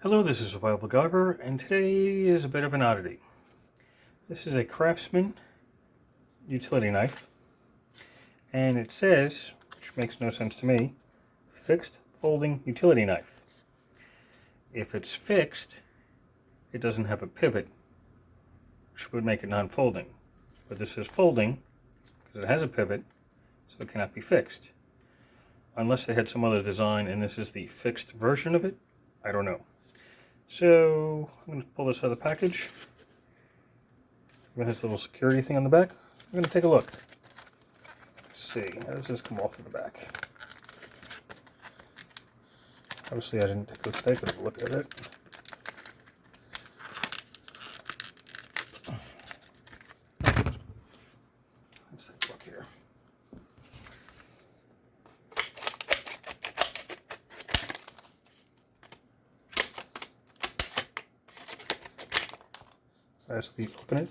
Hello, this is Survival-gyver, and today is a bit of an oddity. This is a Craftsman utility knife, and it says, which makes no sense to me, fixed folding utility knife. If it's fixed, it doesn't have a pivot, which would make it non-folding. But this is folding, because it has a pivot, so it cannot be fixed. Unless they had some other design and this is the fixed version of it, I don't know. So I'm going to pull this out of the package. It has a little security thing on the back. I'm going to take a look. Let's see, how does this come off in the back? Obviously I didn't take a look at it. Let's take a look here. That's the open it.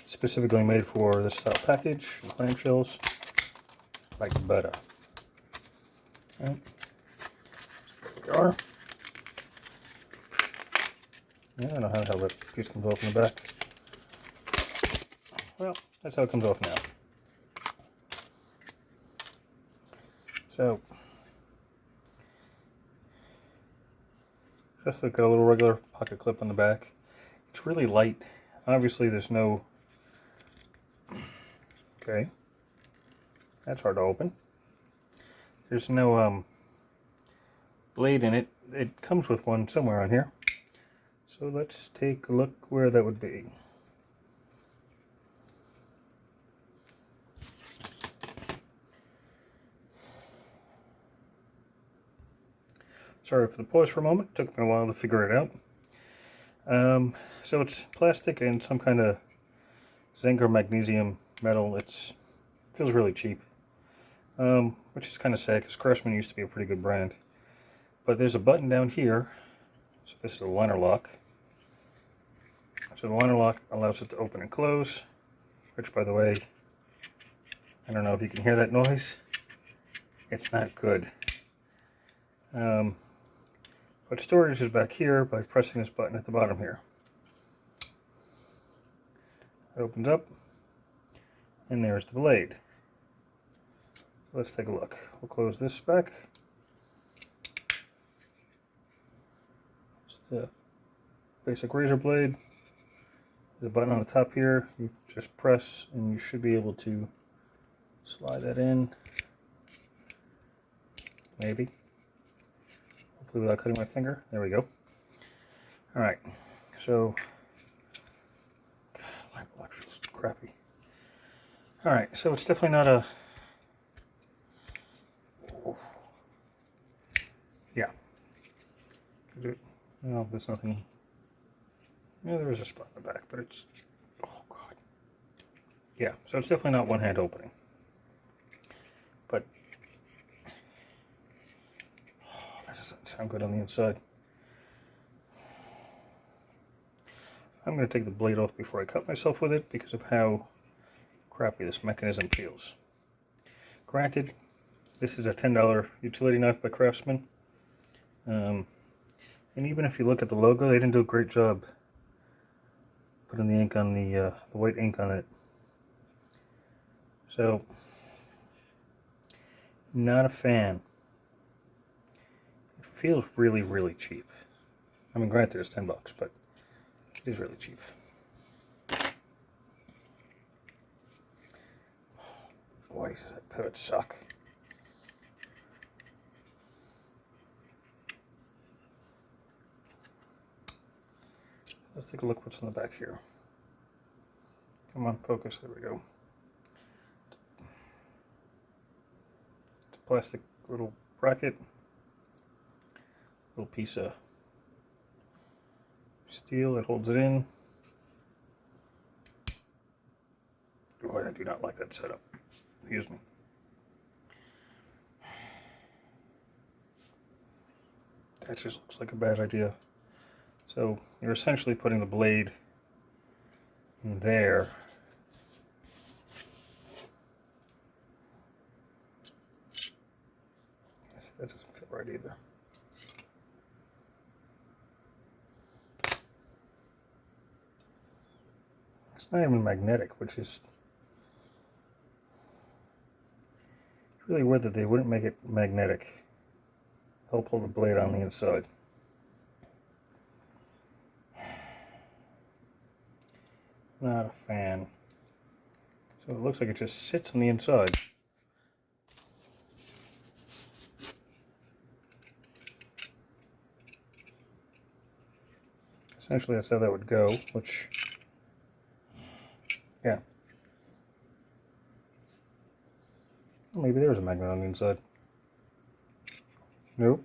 Specifically made for this style package, and clamshells, like butter. Right. There we are. Yeah, I don't know how the hell that piece comes off in the back. Well, that's how it comes off now. So, just like a little regular pocket clip on the back. It's really light. Obviously there's no... Okay. That's hard to open. There's no blade in it. It comes with one somewhere on here. So let's take a look where that would be. Sorry for the pause for a moment. It took me a while to figure it out. So it's plastic and some kind of zinc or magnesium metal. It feels really cheap, which is kind of sad because Craftsman used to be a pretty good brand. But there's a button down here. So this is a liner lock. So the liner lock allows it to open and close, which, by the way, I don't know if you can hear that noise. It's not good. But storage is back here by pressing this button at the bottom here. It opens up, and there's the blade. Let's take a look. We'll close this back. It's the basic razor blade. There's a button on the top here. You just press, and you should be able to slide that in. Maybe. Hopefully without cutting my finger. There we go. Alright, so light block feels crappy. Alright, so it's definitely not a... Yeah. No, there's nothing... Yeah, there is a spot in the back, but it's... Oh, God. Yeah, so it's definitely not one-hand opening. But... Oh, that doesn't sound good on the inside. I'm going to take the blade off before I cut myself with it because of how crappy this mechanism feels. Granted, this is a $10 utility knife by Craftsman. And even if you look at the logo, they didn't do a great job putting the ink on the white ink on it. So, not a fan. It feels really, really cheap. I mean, granted, it's $10, but it is really cheap. Boy, does that pivot suck. Let's take a look what's in the back here. Come on, focus, there we go. It's a plastic little bracket. Little piece of steel that holds it in. Boy, I do not like that setup. Excuse me. That just looks like a bad idea. So you're essentially putting the blade in there. That doesn't feel right either. It's not even magnetic, which is really weird that they wouldn't make it magnetic. They'll pull the blade on the inside. Not a fan. So it looks like it just sits on the inside. Essentially that's how that would go, which, yeah. Maybe there was a magnet on the inside. Nope.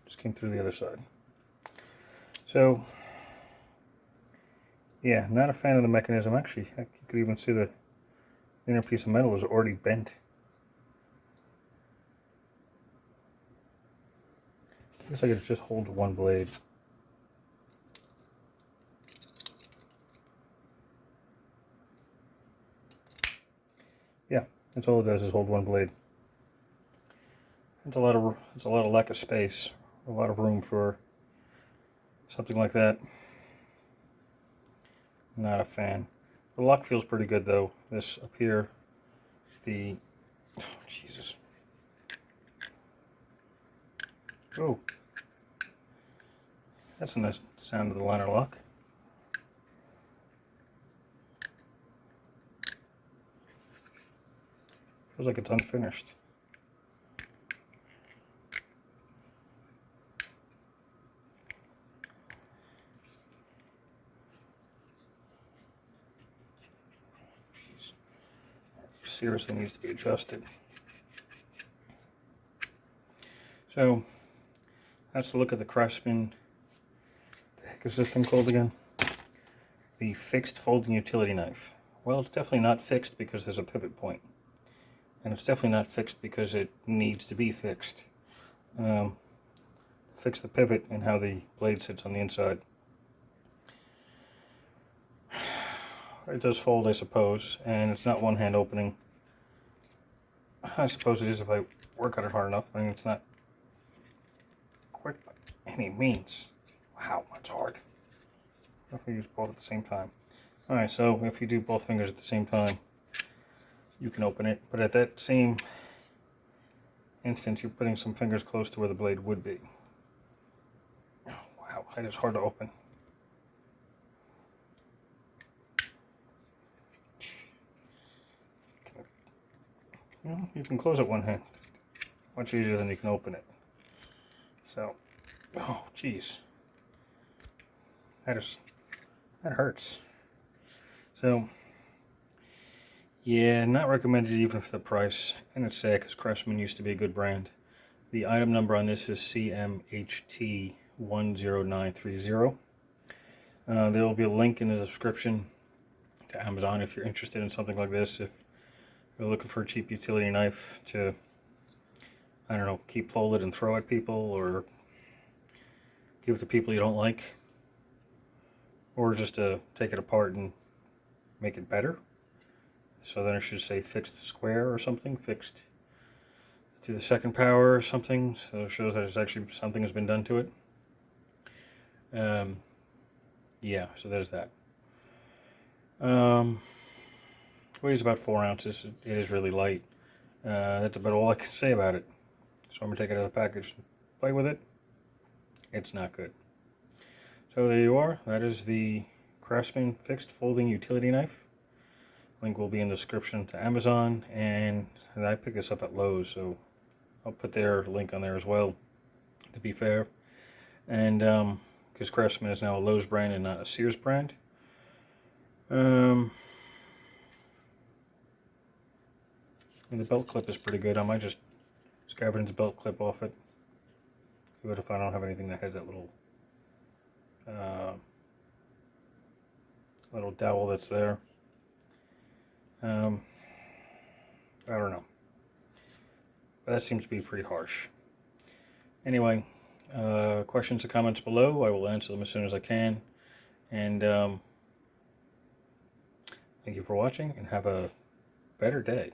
Just came through the other side. So, yeah, not a fan of the mechanism. Actually, you could even see the inner piece of metal is already bent. Looks like it just holds one blade. Yeah, that's all it does is hold one blade. It's a lot of lack of space, a lot of room for something like that. Not a fan. The lock feels pretty good though. This up here, oh Jesus. Oh, that's a nice sound of the liner lock. Feels like it's unfinished. Jeez. That seriously needs to be adjusted. So that's a look at the Craftsman. What the heck is this thing called again? The fixed folding utility knife. Well, it's definitely not fixed because there's a pivot point. And it's definitely not fixed because it needs to be fixed. Fix the pivot and how the blade sits on the inside. It does fold, I suppose, and it's not one hand opening. I suppose it is if I work at it hard enough. I mean, it's not quick by any means. Wow, that's hard. If I use both at the same time. Alright, so if you do both fingers at the same time, you can open it, but at that same instance, you're putting some fingers close to where the blade would be. Oh, wow, that is hard to open. Well, you can close it one hand. Much easier than you can open it. So, oh, geez. That hurts. So, yeah, not recommended even for the price. And it's sad because Craftsman used to be a good brand. The item number on this is CMHT10930. There will be a link in the description to Amazon if you're interested in something like this. If you're looking for a cheap utility knife to, I don't know, keep folded and throw at people, or give it to people you don't like, or just to take it apart and make it better. So then I should say fixed square or something, fixed to the second power or something, so it shows that it's actually something has been done to it. Yeah, so there's that. Weighs about 4 ounces. It is really light. That's about all I can say about it. So I'm going to take it out of the package and play with it. It's not good. So there you are. That is the Craftsman fixed folding utility knife. Link will be in the description to Amazon, and I picked this up at Lowe's, so I'll put their link on there as well, to be fair. And because Craftsman is now a Lowe's brand and not a Sears brand. And the belt clip is pretty good. I might just scavenge the belt clip off it. Even if I don't have anything that has that little dowel that's there. I don't know. But that seems to be pretty harsh. Anyway, questions or comments below. I will answer them as soon as I can. And thank you for watching, and have a better day.